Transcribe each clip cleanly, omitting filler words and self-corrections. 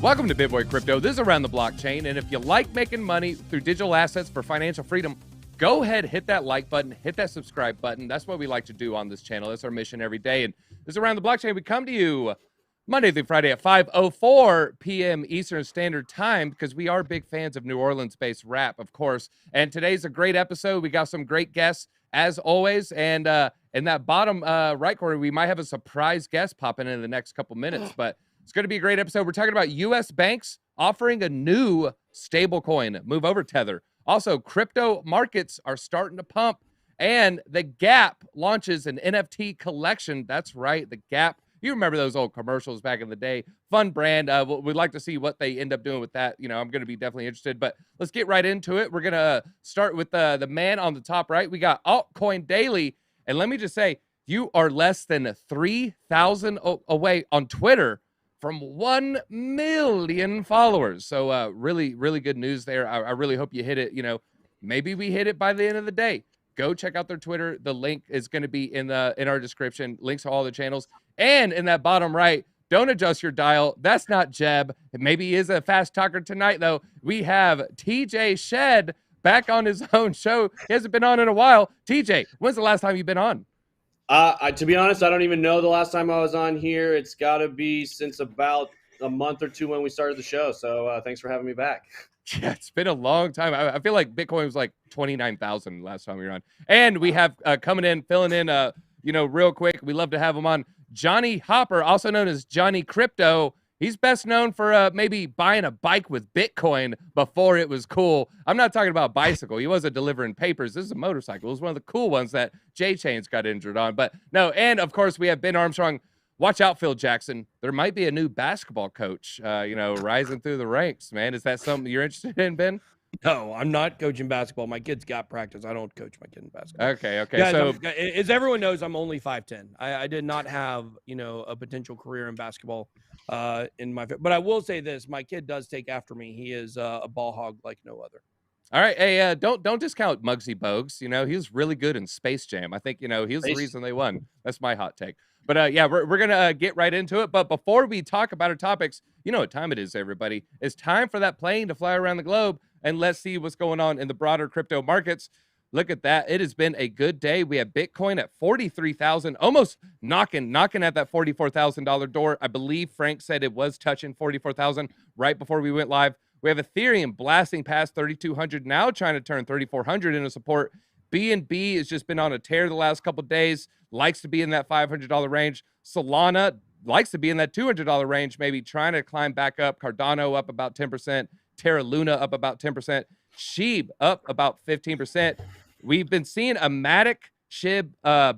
Welcome to BitBoy Crypto. This is Around the Blockchain, and if you like making money through digital assets for financial freedom, go ahead, hit that like button, hit that subscribe button. That's what we like to do on this channel. That's our mission every day. And this is Around the Blockchain. We come to you Monday through Friday at 5:04 p.m. Eastern Standard Time because we are big fans of New Orleans-based rap, of course. And today's a great episode. We got some great guests, as always. And in that bottom right corner, we might have a surprise guest popping in the next couple minutes, but it's going to be a great episode. We're talking about U.S. banks offering a new stablecoin. Move over, Tether. Also, crypto markets are starting to pump, and the Gap launches an NFT collection. That's right, the Gap. You remember those old commercials back in the day. Fun brand. We'd like to see what they end up doing with that. You know, I'm going to be definitely interested, but let's get right into it. We're going to start with the man on the top right. We got Altcoin Daily, and let me just say, you are less than 3,000 away on Twitter from 1 million followers. So really, really good news there. I really hope you hit it. You know, maybe we hit it by the end of the day. Go check out their Twitter. The link is going to be in our description. Links to all the channels. And in that bottom right, don't adjust your dial. That's not Jebb. Maybe he is a fast talker tonight, though. We have TJ Shed back on his own show. He hasn't been on in a while. TJ, when's the last time you've been on? To be honest, I don't even know the last time I was on here. It's got to be since about a month or two when we started the show. So thanks for having me back. Yeah, it's been a long time. I feel like Bitcoin was like 29,000 last time we were on. And we have coming in, filling in, real quick. We love to have him on. Johnny Hopper, also known as Johnny Crypto. He's best known for maybe buying a bike with Bitcoin before it was cool. I'm not talking about a bicycle. He wasn't delivering papers. This is a motorcycle. It was one of the cool ones that J-Chains got injured on. But no, and of course we have Ben Armstrong. Watch out, Phil Jackson. There might be a new basketball coach, rising through the ranks, man. Is that something you're interested in, Ben? No, I'm not coaching basketball. My kid's got practice. I don't coach my kid in basketball. Okay. Guys, So, as everyone knows, I'm only 5'10". I did not have, a potential career in basketball but I will say this. My kid does take after me. He is a ball hog like no other. all right. Hey, don't discount Muggsy Bogues. You know, he was really good in Space Jam. I think, he was the reason they won. That's my hot take. But we're going to get right into it. But before we talk about our topics, you know what time it is, everybody. It's time for that plane to fly around the globe, and let's see what's going on in the broader crypto markets. Look at that. It has been a good day. We have Bitcoin at 43,000, almost knocking at that $44,000 door. I believe Frank said it was touching 44,000 right before we went live. We have Ethereum blasting past 3,200, now trying to turn 3,400 into support. BNB has just been on a tear the last couple of days, likes to be in that $500 range. Solana likes to be in that $200 range, maybe trying to climb back up. Cardano up about 10%. Terra Luna up about 10%. SHIB up about 15%. We've been seeing a Matic SHIB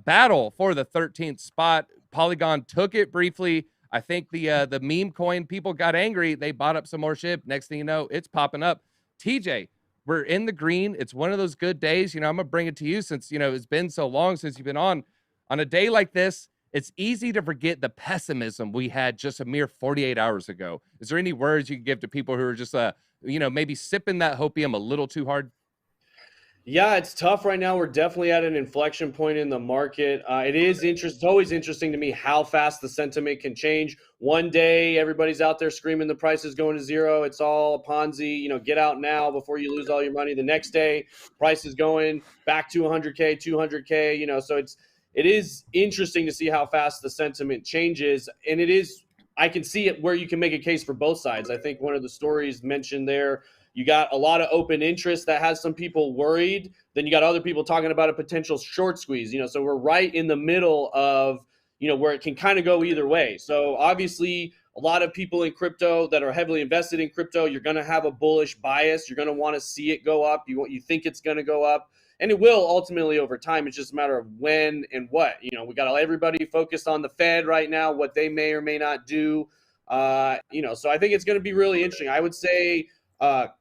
battle for the 13th spot. Polygon took it briefly. I think the meme coin people got angry. They bought up some more SHIB. Next thing you know, it's popping up. TJ, we're in the green. It's one of those good days. I'm going to bring it to you since, it's been so long since you've been on. On a day like this, it's easy to forget the pessimism we had just a mere 48 hours ago. Is there any words you can give to people who are just, maybe sipping that hopium a little too hard? Yeah, it's tough right now. We're definitely at an inflection point in the market. It's always interesting to me how fast the sentiment can change. One day, everybody's out there screaming the price is going to zero. It's all a Ponzi. Get out now before you lose all your money. The next day, price is going back to 100K, 200K. So it is interesting to see how fast the sentiment changes. And I can see it where you can make a case for both sides. I think one of the stories mentioned there, you got a lot of open interest that has some people worried. Then you got other people talking about a potential short squeeze, so we're right in the middle of, where it can kind of go either way. So obviously a lot of people in crypto that are heavily invested in crypto, you're going to have a bullish bias. You're going to want to see it go up. You think it's going to go up, and it will ultimately over time. It's just a matter of when and what. We got everybody focused on the Fed right now, what they may or may not do. So I think it's going to be really interesting. I would say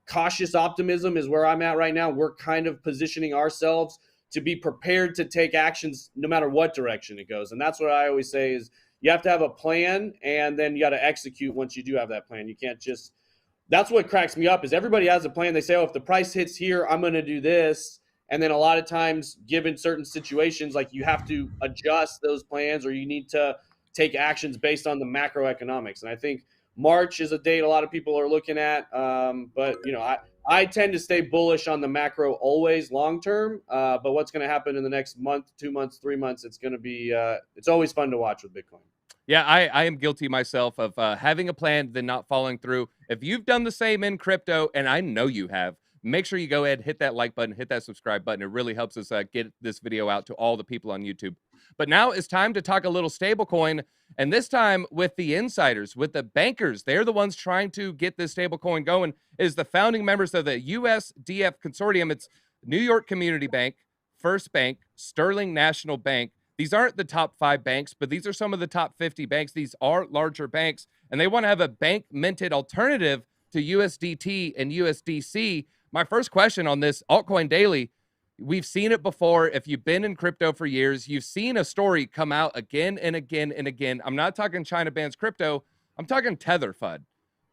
cautious optimism is where I'm at right now. We're kind of positioning ourselves to be prepared to take actions no matter what direction it goes. And that's what I always say is you have to have a plan, and then you got to execute once you do have that plan. You can't just – that's what cracks me up is everybody has a plan. They say, if the price hits here, I'm going to do this. And then a lot of times, given certain situations, like you have to adjust those plans or you need to take actions based on the macroeconomics. And I think March is a date a lot of people are looking at. But you know, I tend to stay bullish on the macro always long term. But what's going to happen in the next month, 2 months, 3 months? It's going to be it's always fun to watch with Bitcoin. Yeah, I am guilty myself of having a plan then not following through. If you've done the same in crypto, and I know you have, make sure you go ahead, hit that like button, hit that subscribe button. It really helps us get this video out to all the people on YouTube. But now it's time to talk a little stablecoin, and this time with the insiders, with the bankers. They're the ones trying to get this stablecoin going. It is the founding members of the USDF consortium. It's New York Community Bank, First Bank, Sterling National Bank. These aren't the top 5 banks, but these are some of the top 50 banks. These are larger banks, and they want to have a bank-minted alternative to USDT and USDC. My first question on this Altcoin Daily, we've seen it before. If you've been in crypto for years, you've seen a story come out again and again and again. I'm not talking China bans crypto. I'm talking Tether FUD.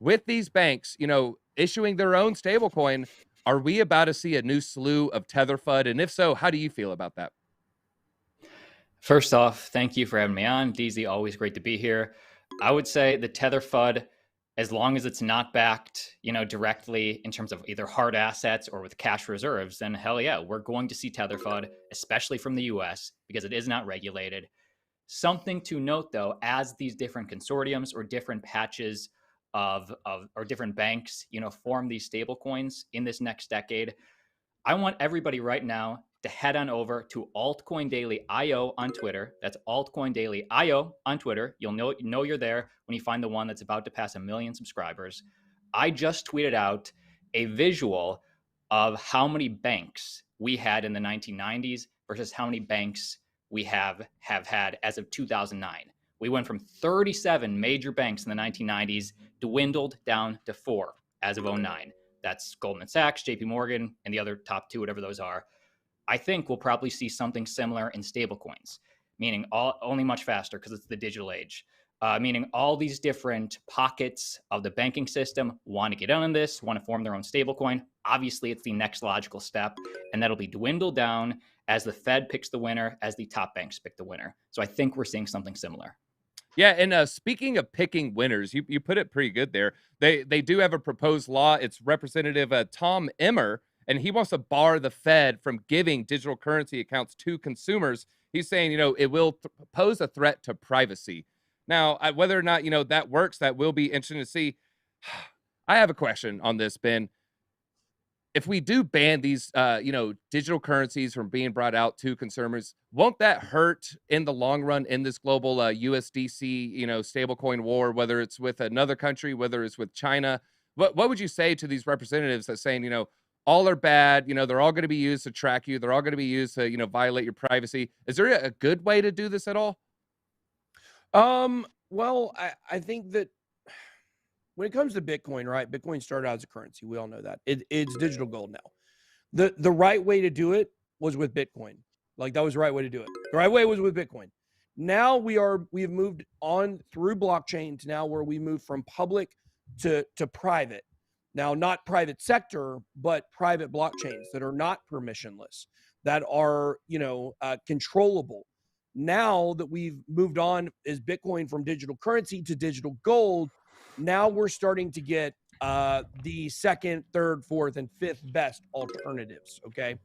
With these banks, you know, issuing their own stablecoin, are we about to see a new slew of Tether FUD? And if so, how do you feel about that? First off, thank you for having me on. DZ, always great to be here. I would say the Tether FUD, as long as it's not backed, you know, directly in terms of either hard assets or with cash reserves, then hell yeah, we're going to see Tether FUD, especially from the US, because it is not regulated. Something to note though, as these different consortiums or different patches of or different banks, you know, form these stable coins in this next decade, I want everybody right now to head on over to Altcoin Daily IO on Twitter. That's Altcoin Daily IO on Twitter. You'll know you're there when you find the one that's about to pass 1 million subscribers. I just tweeted out a visual of how many banks we had in the 1990s versus how many banks we have had as of 2009. We went from 37 major banks in the 1990s, dwindled down to 4 as of 2009. That's Goldman Sachs, JP Morgan, and the other top 2, whatever those are. I think we'll probably see something similar in stablecoins, meaning only much faster because it's the digital age. Meaning all these different pockets of the banking system want to get in on this, want to form their own stablecoin. Obviously, it's the next logical step, and that'll be dwindled down as the Fed picks the winner, as the top banks pick the winner. So I think we're seeing something similar. Yeah, and speaking of picking winners, you put it pretty good there. They do have a proposed law. It's Representative Tom Emmer, and he wants to bar the Fed from giving digital currency accounts to consumers. He's saying, you know, it will pose a threat to privacy. Now, whether or not, you know, that works, that will be interesting to see. I have a question on this, Ben. If we do ban these, you know, digital currencies from being brought out to consumers, won't that hurt in the long run in this global USDC, you know, stablecoin war, whether it's with another country, whether it's with China? What would you say to these representatives that saying, you know, all are bad, you know, they're all going to be used to track you, they're all going to be used to, you know, violate your privacy? Is there a good way to do this at all? Well, I think that when it comes to Bitcoin, right? Bitcoin started out as a currency. We all know that. It's digital gold now. The right way to do it was with Bitcoin. Like, that was the right way to do it. The right way was with Bitcoin. Now we have moved on through blockchain to now where we move from public to private. Now, not private sector, but private blockchains that are not permissionless, that are, you know, controllable. Now that we've moved on as Bitcoin from digital currency to digital gold, now we're starting to get the second, third, fourth, and fifth best alternatives. Okay.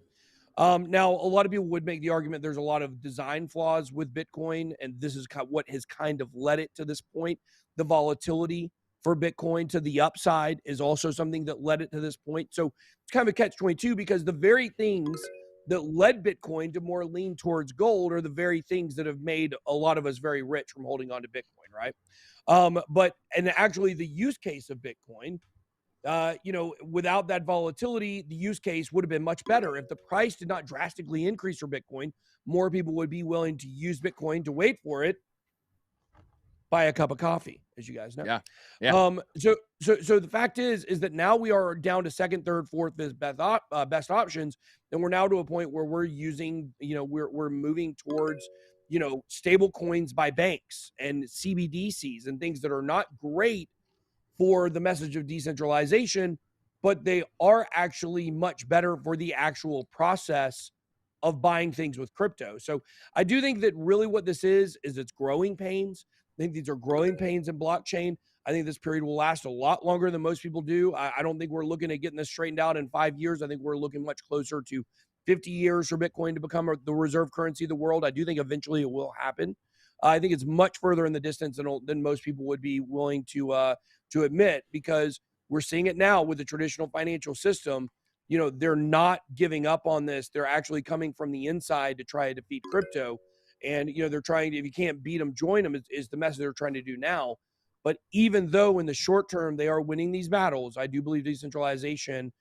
Now, a lot of people would make the argument there's a lot of design flaws with Bitcoin, and this is what has kind of led it to this point. The volatility for Bitcoin to the upside is also something that led it to this point. So it's kind of a catch-22, because the very things that led Bitcoin to more lean towards gold are the very things that have made a lot of us very rich from holding on to Bitcoin, right? And actually the use case of Bitcoin, you know, without that volatility, the use case would have been much better. If the price did not drastically increase for Bitcoin, more people would be willing to use Bitcoin to wait for it, buy a cup of coffee, as you guys know. Yeah. Yeah. So the fact is that now we are down to second, third, fourth as best options. And we're now to a point where we're using, you know, we're moving towards, you know, stable coins by banks and CBDCs and things that are not great for the message of decentralization, but they are actually much better for the actual process of buying things with crypto. So I do think that really what this is it's growing pains. I think these are growing pains in blockchain. I think this period will last a lot longer than most people do. I don't think we're looking at getting this straightened out in 5 years. I think we're looking much closer to 50 years for Bitcoin to become the reserve currency of the world. I do think eventually it will happen. I think it's much further in the distance than most people would be willing to admit, because we're seeing it now with the traditional financial system. You know, they're not giving up on this. They're actually coming from the inside to try to defeat crypto. And, you know, they're trying to, if you can't beat them, join them is the message they're trying to do now. But even though in the short term they are winning these battles, I do believe decentralization,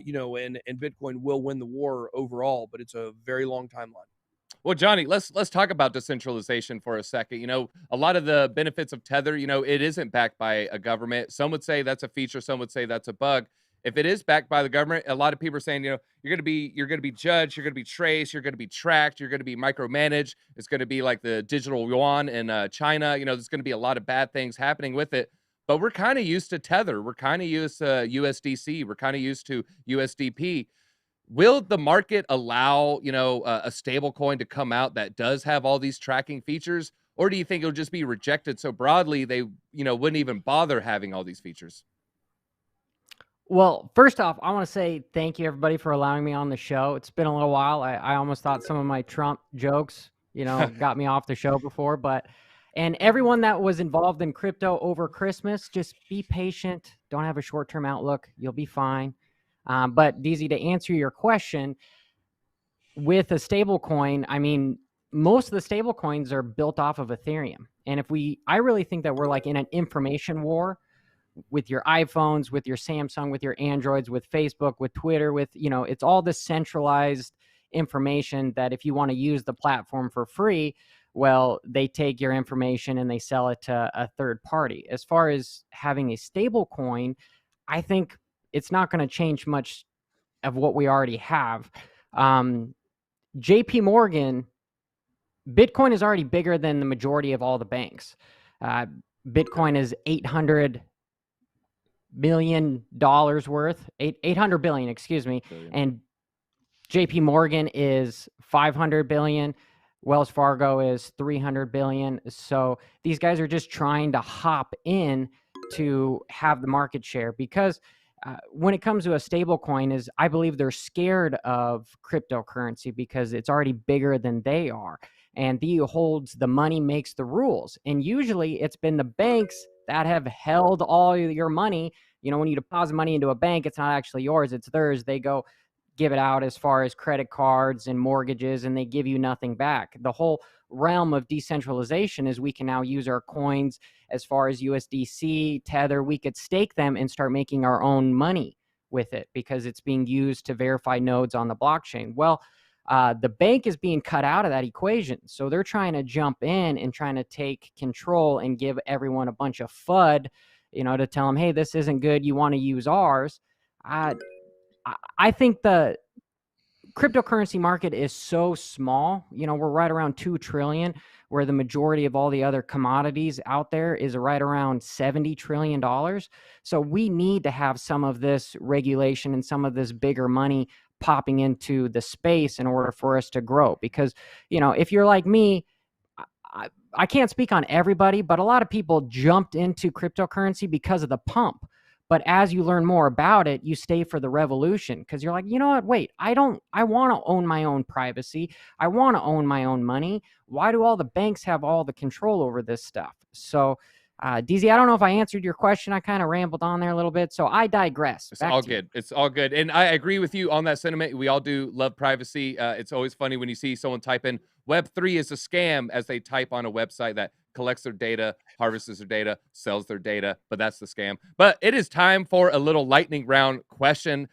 you know, and Bitcoin will win the war overall, but it's a very long timeline. Well, Johnny, let's talk about decentralization for a second. You know, a lot of the benefits of Tether, you know, it isn't backed by a government. Some would say that's a feature, some would say that's a bug. If it is backed by the government, a lot of people are saying, you know, you're going to be judged, you're going to be traced, you're going to be tracked, you're going to be micromanaged. It's going to be like the digital yuan in China. You know, there's going to be a lot of bad things happening with it. But we're kind of used to Tether. We're kind of used to USDC. We're kind of used to USDP. Will the market allow, you know, a stable coin to come out that does have all these tracking features? Or do you think it'll just be rejected so broadly they, you know, wouldn't even bother having all these features? Well, first off, I want to say thank you, everybody, for allowing me on the show. It's been a little while. I almost thought some of my Trump jokes, you know, got me off the show before. And everyone that was involved in crypto over Christmas, just be patient. Don't have a short-term outlook. You'll be fine. But DZ, to answer your question, with a stable coin, I mean, most of the stable coins are built off of Ethereum. And I really think that we're like in an information war with your iPhones, with your Samsung, with your Androids, with Facebook, with Twitter, with, you know, it's all this centralized information that if you want to use the platform for free, well, they take your information and they sell it to a third party. As far as having a stable coin, I think it's not going to change much of what we already have. JP Morgan, Bitcoin is already bigger than the majority of all the banks. Bitcoin is $800 billion worth, 800 billion, excuse me. And JP Morgan is 500 billion. Wells Fargo is 300 billion. So these guys are just trying to hop in to have the market share, because when it comes to a stable coin, is I believe they're scared of cryptocurrency because it's already bigger than they are. And he holds the money, makes the rules. And usually it's been the banks that have held all your money. You know, when you deposit money into a bank, it's not actually yours, it's theirs. They go give it out as far as credit cards and mortgages, and they give you nothing back. The whole realm of decentralization is we can now use our coins as far as USDC, Tether. We could stake them and start making our own money with it because it's being used to verify nodes on the blockchain. Well, the bank is being cut out of that equation. So they're trying to jump in and trying to take control and give everyone a bunch of FUD, you know, to tell them, hey, this isn't good, you want to use ours. I think the cryptocurrency market is so small. You know, we're right around 2 trillion, where the majority of all the other commodities out there is right around $70 trillion. So we need to have some of this regulation and some of this bigger money popping into the space in order for us to grow. Because, you know, if you're like me, I can't speak on everybody, but a lot of people jumped into cryptocurrency because of the pump. But as you learn more about it, you stay for the revolution, because you're like, you know what? Wait, I want to own my own privacy. I want to own my own money. Why do all the banks have all the control over this stuff? So, DZ, I don't know if I answered your question. I kind of rambled on there a little bit, so I digress. It's all good. It's all good. And I agree with you on that sentiment. We all do love privacy. It's always funny when you see someone type in Web3 is a scam as they type on a website that collects their data, harvests their data, sells their data, but that's the scam. But it is time for a little lightning round question.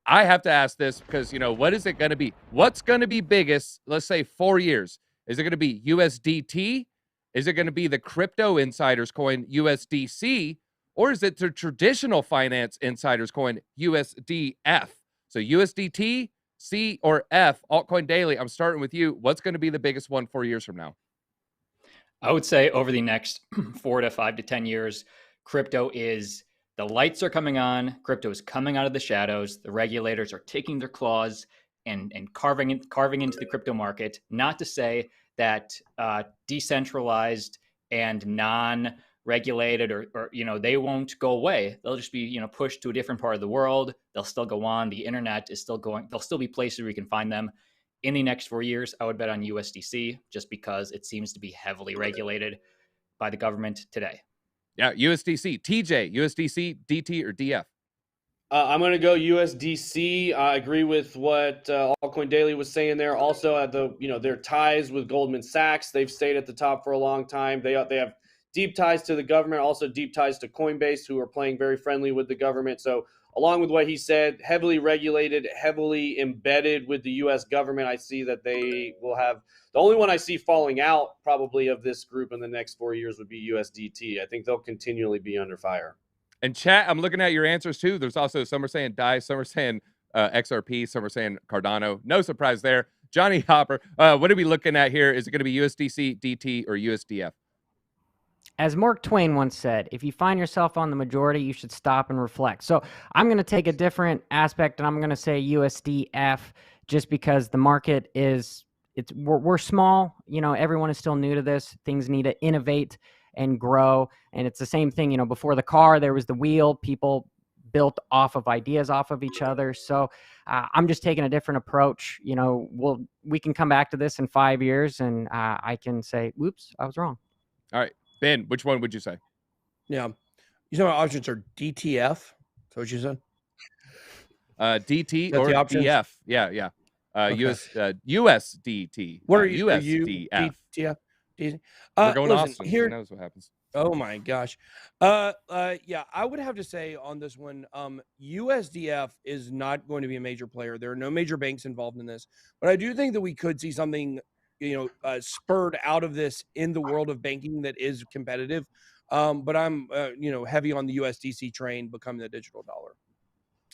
I have to ask this because, you know, what is it going to be? What's going to be biggest, let's say 4 years? Is it going to be USDT? Is it going to be the crypto insiders coin USDC? Or is it the traditional finance insiders coin USDF? So USDT, C, or F, Altcoin Daily. I'm starting with you. What's going to be the biggest one 4 years from now? I would say over the next 4 to 5 to 10 years, crypto is, the lights are coming on, crypto is coming out of the shadows, the regulators are taking their claws and carving into the crypto market. Not to say that decentralized and regulated or they won't go away. They'll just be, pushed to a different part of the world. They'll still go on. The internet is still going. There'll still be places where you can find them. In the next 4 years, I would bet on USDC just because it seems to be heavily regulated by the government today. Yeah, USDC. TJ, USDC, DT, or DF? I'm going to go USDC. I agree with what Altcoin Daily was saying there. Also, at their ties with Goldman Sachs, they've stayed at the top for a long time. They have deep ties to the government, also deep ties to Coinbase, who are playing very friendly with the government. So, along with what he said, heavily regulated, heavily embedded with the U.S. government, I see that they will have the only one I see falling out probably of this group in the next 4 years would be USDT. I think they'll continually be under fire. And chat, I'm looking at your answers too. There's also some are saying DICE, some are saying XRP, some are saying Cardano. No surprise there. Johnny Hopper, what are we looking at here? Is it going to be USDC, DT, or USDF? As Mark Twain once said, if you find yourself on the majority, you should stop and reflect. So I'm going to take a different aspect, and I'm going to say USDF just because the market we're small. Everyone is still new to this. Things need to innovate and grow. And it's the same thing, before the car, there was the wheel. People built off of ideas off of each other. So I'm just taking a different approach. We can come back to this in 5 years and I can say, whoops, I was wrong. All right. Ben, which one would you say? Yeah. You said my options are DTF. Is that what you said? DT or DF. Yeah. Okay. USDT. What are you? USDF. DTF. We're going Austin. Who knows what happens? Oh my gosh. Yeah, I would have to say on this one, USDF is not going to be a major player. There are no major banks involved in this, but I do think that we could see something, spurred out of this in the world of banking that is competitive. But I'm, heavy on the USDC train becoming the digital dollar.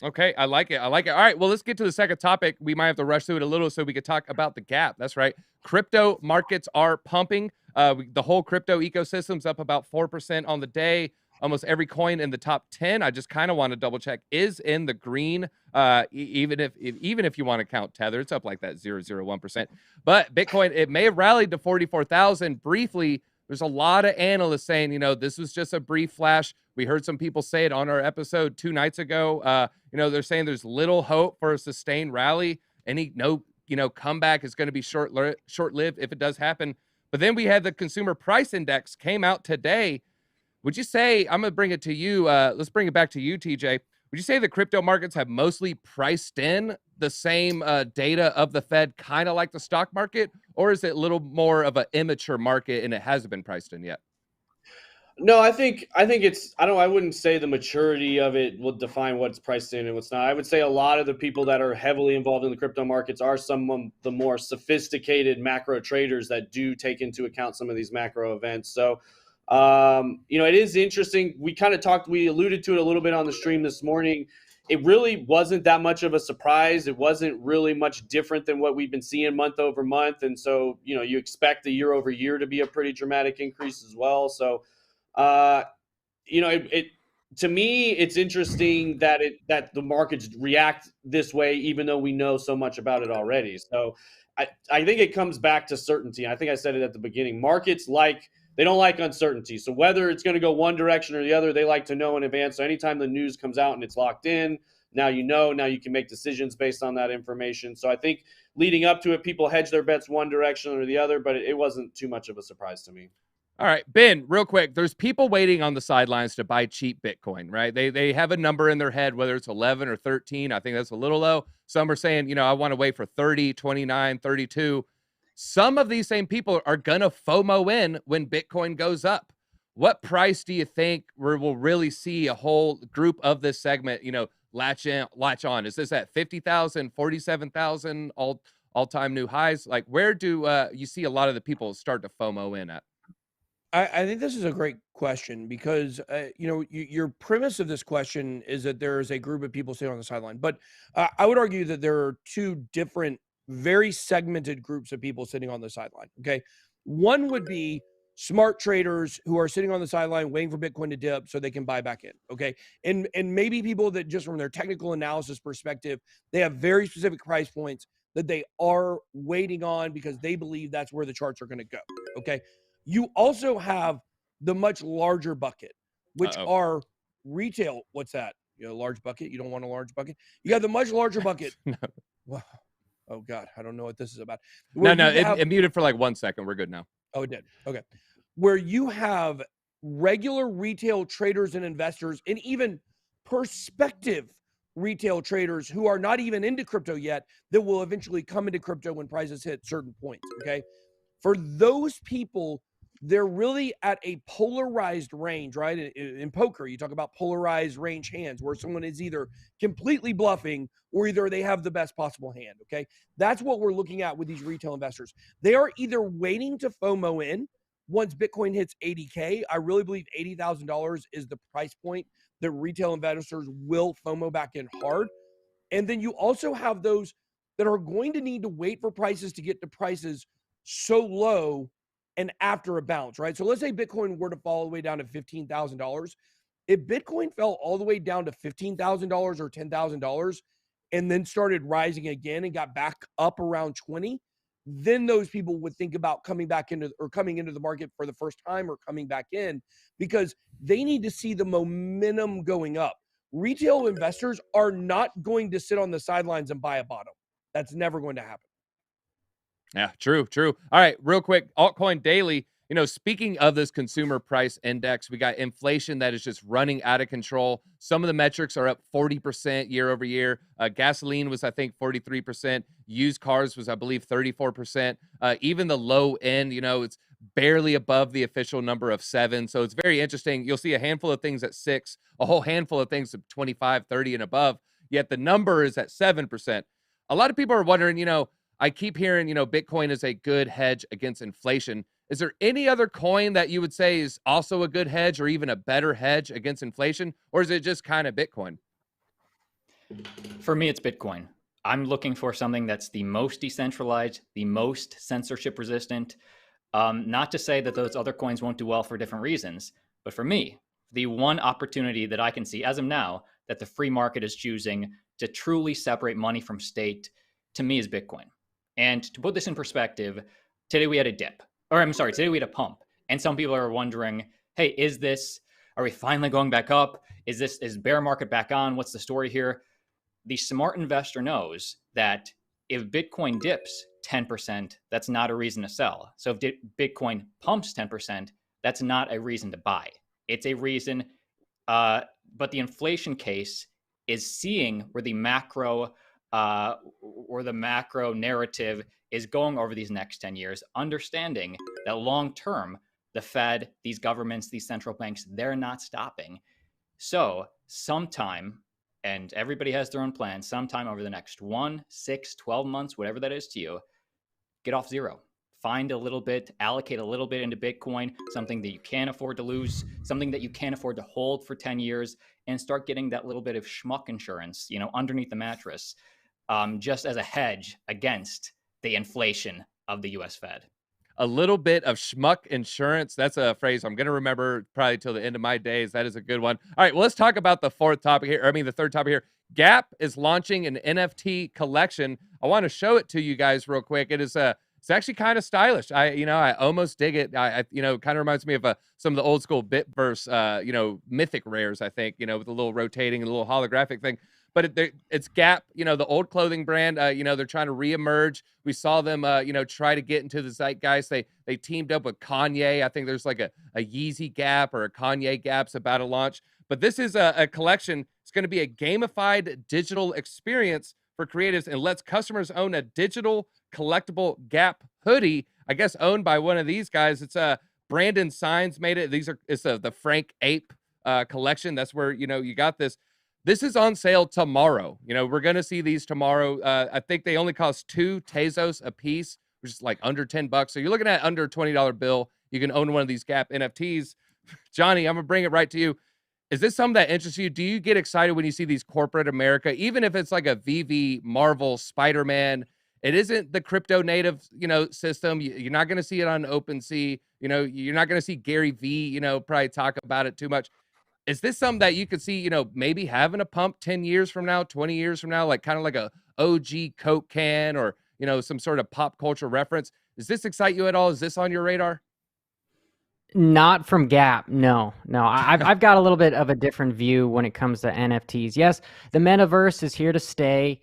Okay, I like it. All right, well, let's get to the second topic. We might have to rush through it a little so we could talk about the gap. That's right. Crypto markets are pumping. The whole crypto ecosystem's up about 4% on the day. Almost every coin in the top 10, I just kind of want to double check, is in the green. Even if you want to count Tether, it's up like that 0.001%. But Bitcoin, it may have rallied to 44,000 briefly. There's a lot of analysts saying, this was just a brief flash. We heard some people say it on our episode 2 nights ago. They're saying there's little hope for a sustained rally. Comeback is going to be short-lived if it does happen. But then we had the consumer price index came out today. Would you say, I'm going to bring it to you. Let's bring it back to you, TJ. Would you say the crypto markets have mostly priced in the same data of the Fed, kind of like the stock market? Or is it a little more of an immature market and it hasn't been priced in yet? No, I think it's, I wouldn't say the maturity of it will define what's priced in and what's not. I would say a lot of the people that are heavily involved in the crypto markets are some of the more sophisticated macro traders that do take into account some of these macro events. So, it is interesting. We alluded to it a little bit on the stream this morning. It really wasn't that much of a surprise. It wasn't really much different than what we've been seeing month over month. And so, you expect the year over year to be a pretty dramatic increase as well. So, to me, it's interesting that the markets react this way, even though we know so much about it already. So I think it comes back to certainty. I think I said it at the beginning. Markets they don't like uncertainty. So whether it's going to go one direction or the other, they like to know in advance. So anytime the news comes out and it's locked in, now you can make decisions based on that information. So I think leading up to it, people hedge their bets one direction or the other, but it wasn't too much of a surprise to me. All right, Ben, real quick, there's people waiting on the sidelines to buy cheap Bitcoin, right? They have a number in their head, whether it's 11 or 13. I think that's a little low. Some are saying, I want to wait for 30, 29, 32. Some of these same people are going to FOMO in when Bitcoin goes up. What price do you think we'll really see a whole group of this segment, latch on? Is this at 50,000, 47,000, all-time new highs? Like, where do you see a lot of the people start to FOMO in at? I think this is a great question because, your premise of this question is that there is a group of people sitting on the sideline. But I would argue that there are two different, very segmented groups of people sitting on the sideline. Okay. One would be smart traders who are sitting on the sideline waiting for Bitcoin to dip so they can buy back in. Okay. And maybe people that just from their technical analysis perspective, they have very specific price points that they are waiting on because they believe that's where the charts are going to go. Okay. You also have the much larger bucket, which Uh-oh. are retail. What's that? You know, large bucket. You don't want a large bucket. You got the much larger bucket. No. Wow. Oh God, I don't know what this is about. No, Where no, you have- it muted for like 1 second. We're good now. Oh, it did. Okay. Where you have regular retail traders and investors, and even prospective retail traders who are not even into crypto yet, that will eventually come into crypto when prices hit certain points. Okay. For those people, they're really at a polarized range, right? In poker, you talk about polarized range hands where someone is either completely bluffing or either they have the best possible hand. Okay. That's what we're looking at with these retail investors. They are either waiting to FOMO in once Bitcoin hits 80K. I really believe $80,000 is the price point that retail investors will FOMO back in hard. And then you also have those that are going to need to wait for prices to get to prices so low and after a bounce, right? So let's say Bitcoin were to fall all the way down to $15,000. If Bitcoin fell all the way down to $15,000 or $10,000 and then started rising again and got back up around 20, then those people would think about coming into the market for the first time or coming back in, because they need to see the momentum going up. Retail investors are not going to sit on the sidelines and buy a bottom. That's never going to happen. Yeah, true. All right, real quick, Altcoin Daily. You know, speaking of this consumer price index, we got inflation that is just running out of control. Some of the metrics are up 40% year over year. Gasoline was, I think, 43%. Used cars was, I believe, 34%. Even the low end, you know, it's barely above the official number of 7. So it's very interesting. You'll see a handful of things at 6, a whole handful of things at 25, 30, and above. Yet the number is at 7%. A lot of people are wondering, you know, I keep hearing, you know, Bitcoin is a good hedge against inflation. Is there any other coin that you would say is also a good hedge or even a better hedge against inflation? Or is it just kind of Bitcoin? For me, it's Bitcoin. I'm looking for something that's the most decentralized, the most censorship resistant. Not to say that those other coins won't do well for different reasons, but for me, the one opportunity that I can see as of now that the free market is choosing to truly separate money from state, to me, is Bitcoin. And to put this in perspective, today we had a dip. Or I'm sorry, today we had a pump. And some people are wondering, hey, are we finally going back up? Is bear market back on? What's the story here? The smart investor knows that if Bitcoin dips 10%, that's not a reason to sell. So if Bitcoin pumps 10%, that's not a reason to buy. It's a reason, but the inflation case is seeing where the macro narrative is going over these next 10 years, understanding that long term, the Fed, these governments, these central banks, they're not stopping. So sometime, and everybody has their own plan, sometime over the next 1, 6, 12 months, whatever that is to you, get off zero. Find a little bit, allocate a little bit into Bitcoin, something that you can't afford to lose, something that you can't afford to hold for 10 years, and start getting that little bit of schmuck insurance, you know, underneath the mattress, just as a hedge against the inflation of the US Fed. A little bit of schmuck insurance. That's a phrase I'm going to remember probably till the end of my days. That is a good one. All right, well, let's talk about the third topic here. Gap is launching an NFT collection. I want to show it to you guys real quick. It's actually kind of stylish. I almost dig it. Kind of reminds me of some of the old school Bitverse, mythic rares, I think, with a little rotating and a little holographic thing. But it's Gap, the old clothing brand. They're trying to reemerge. We saw them, try to get into the zeitgeist. They teamed up with Kanye. I think there's like a Yeezy Gap or a Kanye Gap's about to launch. But this is a collection. It's going to be a gamified digital experience for creatives and lets customers own a digital collectible Gap hoodie, I guess owned by one of these guys. It's Brandon Signs made it. It's the Frank Ape collection. That's where, you got this. This is on sale tomorrow. We're going to see these tomorrow. I think they only cost 2 Tezos a piece, which is like under $10. So you're looking at under a $20 bill. You can own one of these Gap NFTs. Johnny, I'm going to bring it right to you. Is this something that interests you? Do you get excited when you see these corporate America, even if it's like a VV, Marvel, Spider-Man? It isn't the crypto native, system. You're not going to see it on OpenSea. You're not going to see Gary V, probably talk about it too much. Is this something that you could see, maybe having a pump 10 years from now, 20 years from now, like kind of like a OG Coke can or, some sort of pop culture reference? Does this excite you at all? Is this on your radar? Not from Gap. No. I've got a little bit of a different view when it comes to NFTs. Yes, the metaverse is here to stay.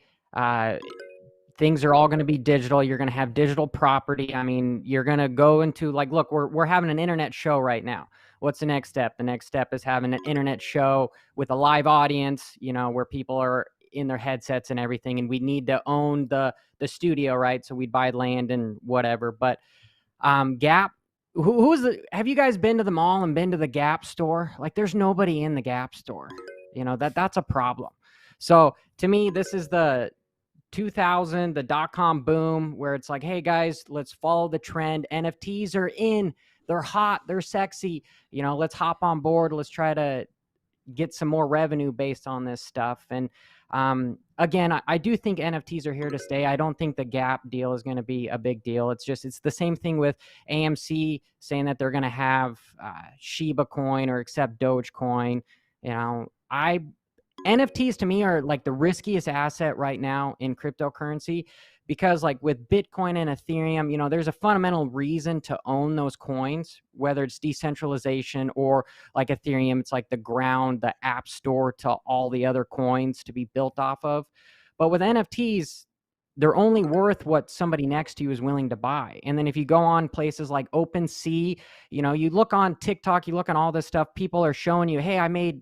Things are all going to be digital. You're going to have digital property. I mean, you're going to go into like, look, we're having an internet show right now. What's the next step? The next step is having an internet show with a live audience, where people are in their headsets and everything. And we need to own the studio, right? So we'd buy land and whatever. But Gap, have you guys been to the mall and been to the Gap store? Like, there's nobody in the Gap store. That's a problem. So to me, this is the 2000, the dot-com boom, where it's like, hey guys, let's follow the trend. NFTs are in, they're hot, they're sexy. Let's hop on board. Let's try to get some more revenue based on this stuff. And again, I do think NFTs are here to stay. I don't think the Gap deal is going to be a big deal. It's the same thing with AMC saying that they're going to have Shiba coin or accept Dogecoin. NFTs to me are like the riskiest asset right now in cryptocurrency, because like with Bitcoin and Ethereum, there's a fundamental reason to own those coins, whether it's decentralization or like Ethereum, it's like the ground, the app store to all the other coins to be built off of. But with NFTs, they're only worth what somebody next to you is willing to buy. And then if you go on places like OpenSea, you look on TikTok, you look on all this stuff, people are showing you, hey, I made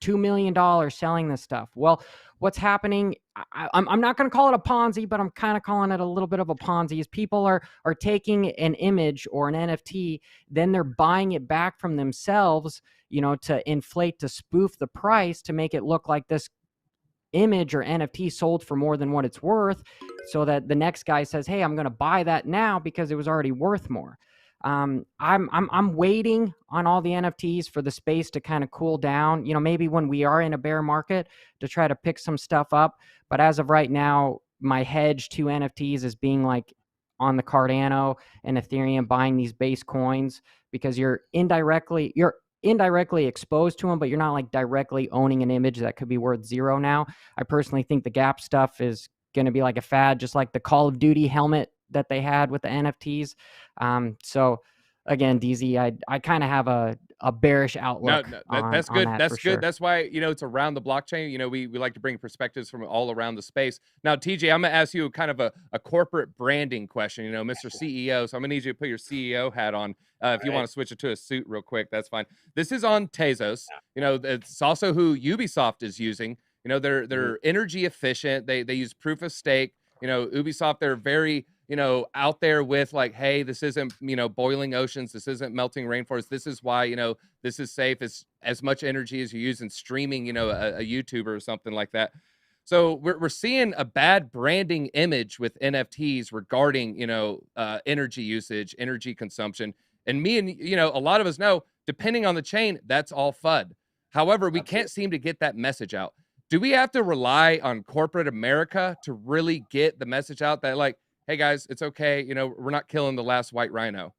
$2 million selling this stuff. Well, what's happening, I'm not going to call it a Ponzi, but I'm kind of calling it a little bit of a Ponzi, is people are taking an image or an NFT, then they're buying it back from themselves, to inflate, to spoof the price, to make it look like this image or NFT sold for more than what it's worth, so that the next guy says, hey, I'm going to buy that now because it was already worth more. I'm waiting on all the NFTs for the space to kind of cool down, maybe when we are in a bear market, to try to pick some stuff up. But as of right now, my hedge to NFTs is being like on the Cardano and Ethereum, buying these base coins, because you're indirectly exposed to them, but you're not like directly owning an image that could be worth zero now. I personally think the Gap stuff is going to be like a fad, just like the Call of Duty helmet that they had with the NFTs. So again, DZ, I kind of have a bearish outlook. That's good. That's good. Sure. That's why, it's around the blockchain. We like to bring perspectives from all around the space. Now, TJ, I'm going to ask you kind of a corporate branding question, Mr. CEO. So I'm going to need you to put your CEO hat on. If you want to switch it to a suit real quick, that's fine. This is on Tezos. It's also who Ubisoft is using. They're energy efficient. They use proof of stake. Ubisoft, they're very, out there with like, hey, this isn't, boiling oceans. This isn't melting rainforests. This is why, this is safe. It's as much energy as you use in streaming, a YouTuber or something like that. So we're seeing a bad branding image with NFTs regarding, energy usage, energy consumption. And a lot of us know, depending on the chain, that's all FUD. However, we can't seem to get that message out. Do we have to rely on corporate America to really get the message out that like, hey guys, it's okay. We're not killing the last white rhino.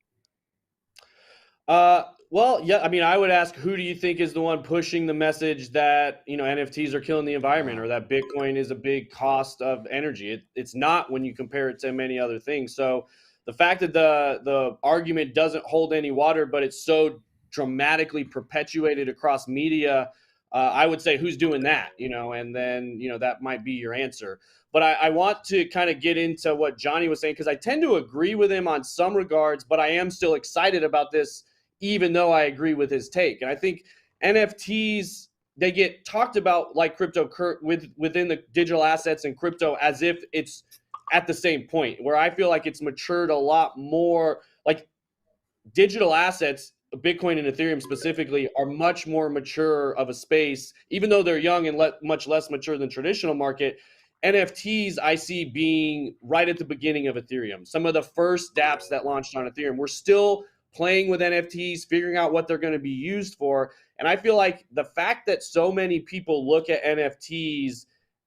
Well, yeah, I mean, I would ask, who do you think is the one pushing the message that, NFTs are killing the environment, or that Bitcoin is a big cost of energy? It's not, when you compare it to many other things. So the fact that the argument doesn't hold any water, but it's so dramatically perpetuated across media, I would say, who's doing that, and then, that might be your answer. But I want to kind of get into what Johnny was saying, because I tend to agree with him on some regards, but I am still excited about this, even though I agree with his take. And I think NFTs, they get talked about like within the digital assets and crypto as if it's at the same point, where I feel like it's matured a lot more. Like digital assets, Bitcoin and Ethereum specifically, are much more mature of a space, even though they're young and much less mature than traditional market. NFTs I see being right at the beginning of Ethereum. Some of the first dApps that launched on Ethereum, we're still playing with NFTs, figuring out what they're going to be used for. And I feel like the fact that so many people look at NFTs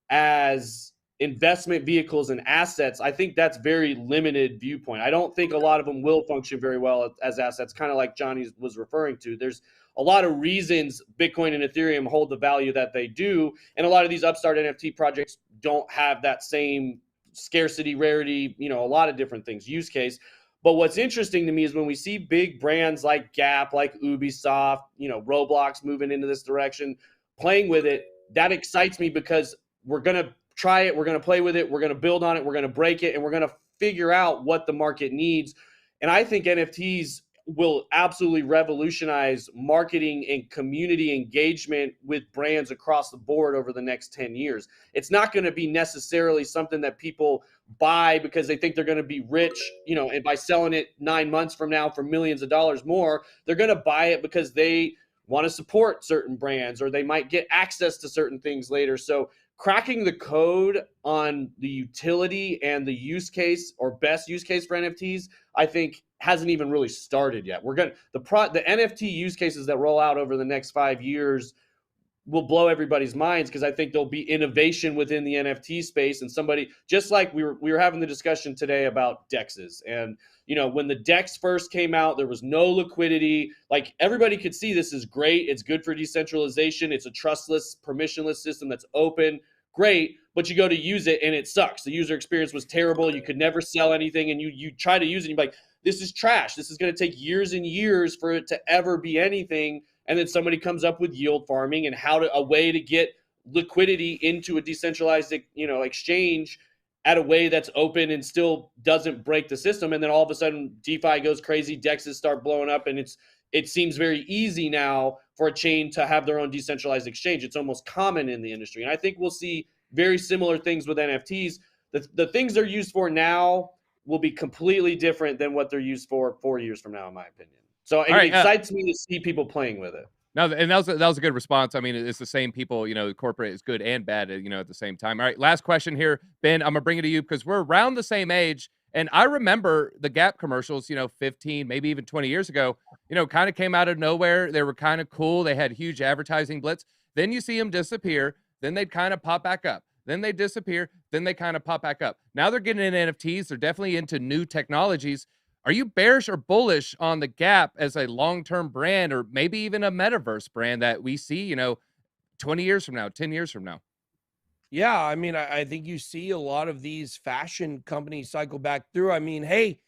as investment vehicles and assets, I think that's very limited viewpoint. I don't think a lot of them will function very well as assets, kind of like Johnny was referring to. There's a lot of reasons Bitcoin and Ethereum hold the value that they do, and a lot of these upstart NFT projects don't have that same scarcity, rarity, a lot of different things, use case. But what's interesting to me is when we see big brands like Gap, like Ubisoft, Roblox moving into this direction, playing with it, that excites me because we're going to try it, we're going to play with it, we're going to build on it, we're going to break it, and we're going to figure out what the market needs. And I think NFTs will absolutely revolutionize marketing and community engagement with brands across the board over the next 10 years. It's not going to be necessarily something that people buy because they think they're going to be rich, and by selling it 9 months from now for millions of dollars more. They're going to buy it because they want to support certain brands, or they might get access to certain things later. So cracking the code on the utility and the use case, or best use case for NFTs, I think hasn't even really started yet. The NFT use cases that roll out over the next 5 years will blow everybody's minds, because I think there'll be innovation within the NFT space. And somebody, just like we were having the discussion today about DEXs, and when the DEX first came out, there was no liquidity. Like, everybody could see this is great. It's good for decentralization. It's a trustless, permissionless system that's open. Great. But you go to use it and it sucks. The user experience was terrible. You could never sell anything, and you try to use it and you're like, this is trash. This is going to take years and years for it to ever be anything. And then somebody comes up with yield farming and a way to get liquidity into a decentralized, exchange at a way that's open and still doesn't break the system. And then all of a sudden DeFi goes crazy, DEXs start blowing up, and it seems very easy now for a chain to have their own decentralized exchange. It's almost common in the industry. And I think we'll see very similar things with NFTs. The things they're used for now will be completely different than what they're used for 4 years from now, in my opinion. So it excites me to see people playing with it. No, and that was a good response. I mean, it's the same people, corporate is good and bad, at the same time. All right, last question here, Ben. I'm gonna bring it to you because we're around the same age, and I remember the Gap commercials, 15, maybe even 20 years ago. Kind of came out of nowhere. They were kind of cool. They had huge advertising blitz. Then you see them disappear. Then they'd kind of pop back up. Then they disappear. Then they kind of pop back up. Now they're getting into NFTs. They're definitely into new technologies. Are you bearish or bullish on the Gap as a long-term brand, or maybe even a metaverse brand that we see, 20 years from now, 10 years from now? Yeah, I mean, I think you see a lot of these fashion companies cycle back through. I mean, hey,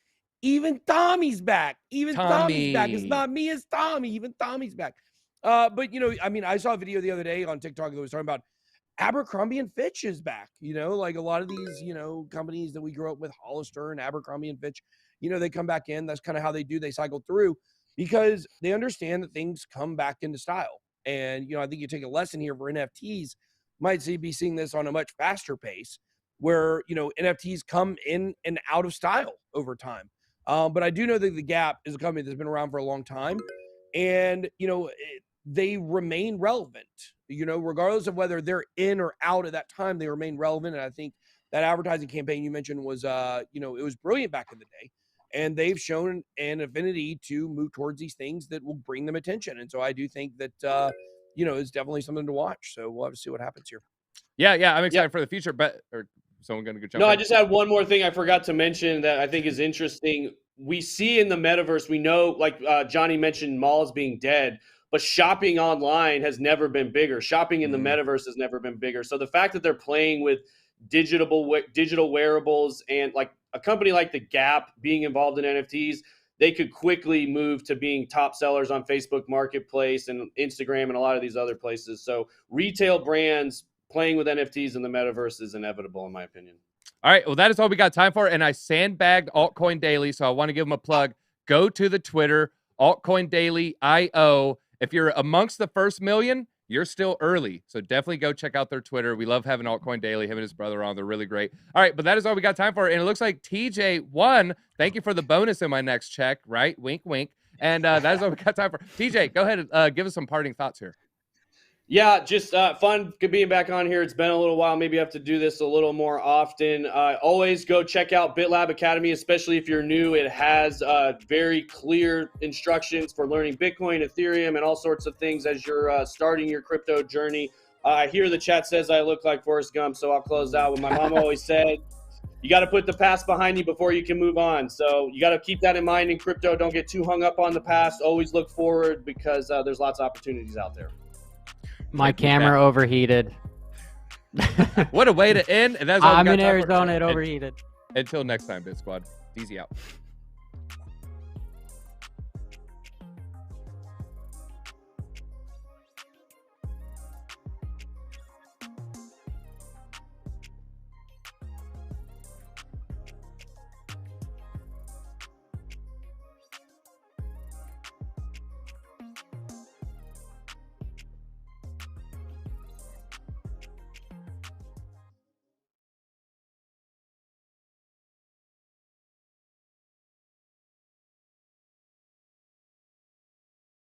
even Tommy's back. Even Tommy's back. It's not me, it's Tommy. Even Tommy's back. But, I mean, I saw a video the other day on TikTok that was talking about Abercrombie and Fitch is back. Like a lot of these, companies that we grew up with, Hollister and Abercrombie and Fitch, they come back in. That's kind of how they do. They cycle through because they understand that things come back into style. And, I think you take a lesson here for NFTs, might be seeing this on a much faster pace where, NFTs come in and out of style over time. But I do know that the Gap is a company that's been around for a long time, and, they remain relevant, regardless of whether they're in or out at that time, they remain relevant. And I think that advertising campaign you mentioned was, it was brilliant back in the day. And they've shown an affinity to move towards these things that will bring them attention. And so I do think that, it's definitely something to watch. So we'll have to see what happens here. Yeah. I'm excited for the future, or someone going to go jump in? I just had one more thing I forgot to mention that I think is interesting. We see in the metaverse, we know, like Johnny mentioned, malls being dead, but shopping online has never been bigger. Shopping in the metaverse has never been bigger. So the fact that they're playing with digital wearables, and like a company like the Gap being involved in NFTs, they could quickly move to being top sellers on Facebook Marketplace and Instagram and a lot of these other places. So retail brands playing with NFTs in the metaverse is inevitable, in my opinion. All right, well, that is all we got time for. And I sandbagged Altcoin Daily, so I want to give them a plug. Go to the Twitter, Altcoin Daily IO. If you're amongst the first million, you're still early. So definitely go check out their Twitter. We love having Altcoin Daily, him and his brother on. They're really great. All right, but that is all we got time for. And it looks like TJ won. Thank you for the bonus in my next check, right? Wink, wink. And that is all we got time for. TJ, go ahead and give us some parting thoughts here. Yeah, just fun being back on here. It's been a little while. Maybe I have to do this a little more often. Always go check out BitLab Academy, especially if you're new. It has very clear instructions for learning Bitcoin, Ethereum, and all sorts of things as you're starting your crypto journey. I hear the chat says I look like Forrest Gump, so I'll close out with my mom always said, you got to put the past behind you before you can move on. So you got to keep that in mind in crypto. Don't get too hung up on the past. Always look forward, because there's lots of opportunities out there. My camera overheated. What a way to end. And that's all I'm in Arizona. It overheated. Until next time, BitSquad. Easy out.